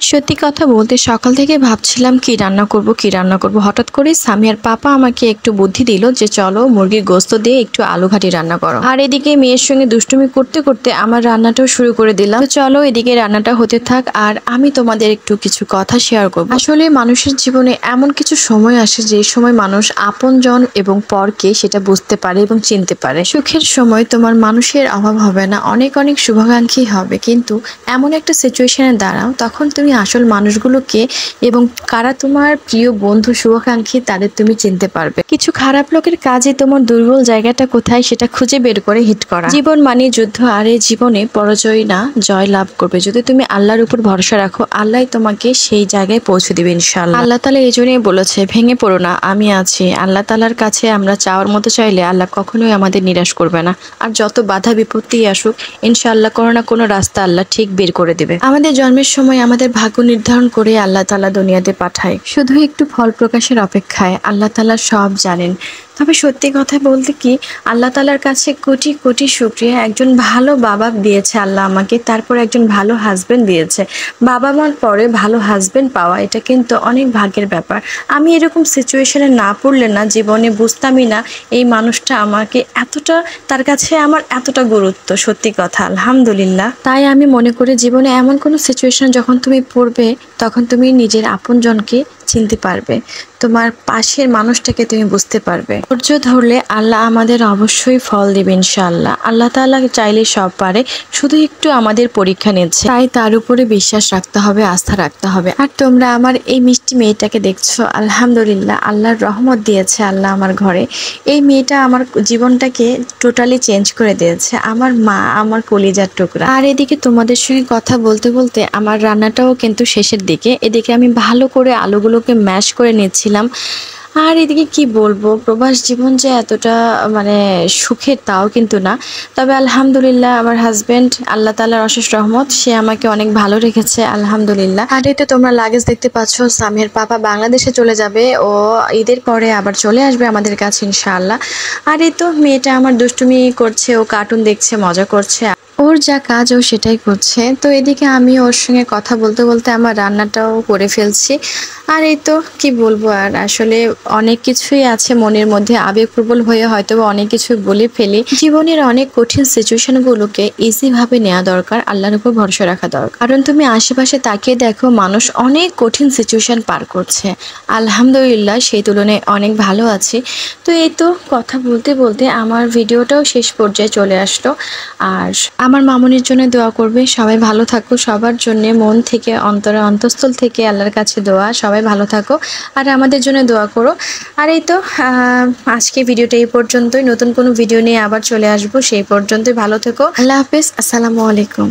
সত্যি কথা বলতে সকাল থেকে ভাবছিলাম কি রান্না করব। হঠাৎ করে সামিয়ার পাপা আমাকে একটু বুদ্ধি দিল যে চলো মুরগির গোস্ত দিয়ে একটু আলু ঘাটি রান্না করো। আর এদিকে মেয়ের সঙ্গে দুষ্টুমি করতে করতে আমার রান্নাটাও শুরু করে দিলাম। তো চলো এদিকে রান্নাটা হতে থাক আর আমি তোমাদের একটু কিছু কথা শেয়ার করব। আসলে মানুষের জীবনে এমন কিছু সময় আসে যে সময় মানুষ আপনজন এবং পরকে সেটা বুঝতে পারে এবং চিনতে পারে। সুখের সময় তোমার মানুষের অভাব হবে না, অনেক অনেক শুভাকাঙ্ক্ষী হবে, কিন্তু এমন একটা সিচুয়েশনে দাঁড়াও তখন তুমি আসল মানুষগুলোকে এবং কারা তোমার প্রিয় বন্ধু শুভাকাঙ্ক্ষী তাদের তুমি চিনতে পারবে। কিছু খারাপ লোকের কাজে তোমার দুর্বল জায়গাটা কোথায় সেটা খুঁজে বের করে হিট করা। জীবন মানে যুদ্ধ, আর এই জীবনে পরাজয় না জয় লাভ করবে। যদি তুমি আল্লাহর উপর ভরসা রাখো, আল্লাহ তোমাকে সেই জায়গায় পৌঁছে দিবে ইনশাআল্লাহ। আল্লাহ তাআলা এই জন্যই বলেছে ভেঙে পড়ো না, আমি আছি। আল্লাহ তাআলার কাছে আমরা চাওয়ার মতো চাইলে আল্লাহ কখনোই আমাদের নিরাশ করবে না। আর যত বাধা বিপত্তি আসুক ইনশাআল্লাহ কোনো না কোনো রাস্তা আল্লাহ ঠিক বের করে দেবে। আমাদের জন্মের সময় আমাদের ভাগ্য নির্ধারণ করে আল্লাহ তাআলা দুনিয়াতে পাঠায়, শুধু একটু ফল প্রকাশের অপেক্ষায়। আল্লাহ তাআলা সব জানেন। তবে সত্যি কথা বলতে কি, আল্লাহ তাআলার কাছে কোটি কোটি শুকরিয়া, একজন ভালো বাবা দিয়েছে আল্লাহ আমাকে, তারপর একজন ভালো হাজবেন্ড দিয়েছে। বাবা মার পরে ভালো হাজবেন্ড পাওয়া এটা কিন্তু অনেক ভাগ্যের ব্যাপার। আমি এরকম সিচুয়েশনে না পড়লে না জীবনে বুঝতামই না এই মানুষটা আমাকে এতটা, তার কাছে আমার এতটা গুরুত্ব। সত্যি কথা আলহামদুলিল্লাহ। তাই আমি মনে করি জীবনে এমন কোনো সিচুয়েশন যখন তুমি পড়বে তখন তুমি নিজের আপনজনকে চিনতে পারবে, তোমার পাশের মানুষটাকে তুমি বুঝতে পারবে। ধৈর্য ধরলে আল্লাহ আমাদের অবশ্যই ফল দিবে ইনশাআল্লাহ। আল্লাহ তাআলা চাইলে সব পারে, শুধু একটু আমাদের পরীক্ষা নিচ্ছে, তাই তার উপরে বিশ্বাস রাখতে হবে, আস্থা রাখতে হবে। আর তোমরা আমার এই মিষ্টি মেয়েটাকে দেখছো, আলহামদুলিল্লাহ আল্লাহর রহমত দিয়েছে আল্লাহ আমার ঘরে। এই মেয়েটা আমার জীবনটাকে টোটালি চেঞ্জ করে দিয়েছে, আমার মা, আমার কলিজার টুকরা। আর এদিকে তোমাদের সঙ্গে কথা বলতে বলতে আমার রান্নাটাও কিন্তু শেষের দিকে। এদিকে আমি ভালো করে আলুগুলোকে ম্যাশ করে নিচ্ছিলাম। আর এদিকে কি বলবো, প্রবাস জীবন যে এতটা মানে সুখের তাও কিন্তু না। তবে আলহামদুলিল্লাহ আমার হাজবেন্ড, আল্লাহ তাআলার অশেষ রহমত, সে আমাকে অনেক ভালো রেখেছে আলহামদুলিল্লাহ। আর এই তো তোমরা লাগেজ দেখতে পাচ্ছ, সামিয়ার পাপা বাংলাদেশে চলে যাবে, ও ঈদের পরে আবার চলে আসবে আমাদের কাছে ইনশাআল্লাহ। আর এই তো মেয়েটা আমার দুষ্টুমি করছে, ও কার্টুন দেখছে, মজা করছে, ওর যা কাজ ও সেটাই করছে। তো এদিকে আমি ওর সঙ্গে কথা বলতে বলতে আমার রান্নাটাও করে ফেলছি। আর এই তো কি বলবো, আর আসলে অনেক কিছুই আছে মনের মধ্যে, আবেগপ্রবল হয়ে হয়তো অনেক কিছু বলে ফেলি। জীবনের অনেক কঠিন সিচুয়েশনগুলোকে ইজিভাবে নেওয়া দরকার, আল্লাহর উপর ভরসা রাখা দরকার। কারণ তুমি আশেপাশে তাকিয়ে দেখো, মানুষ অনেক কঠিন সিচুয়েশন পার করছে, আলহামদুলিল্লাহ সেই তুলনায় অনেক ভালো আছে। তো এই তো কথা বলতে বলতে আমার ভিডিওটাও শেষ পর্যায়ে চলে আসলো। আর আমার মামুনির জন্য দোয়া করবে, সবাই ভালো থাকো। সবার জন্য মন থেকে, অন্তরে অন্তঃস্থল থেকে আল্লাহর কাছে দোয়া, সবাই ভালো থাকো আর আমাদের জন্য দোয়া করো। আর এই তো আজকে ভিডিওটা এই পর্যন্তই। নতুন কোনো ভিডিও নিয়ে আবার চলে আসবো, সেই পর্যন্তই ভালো থেকো। আল্লাহ হাফেজ, আসসালামু আলাইকুম।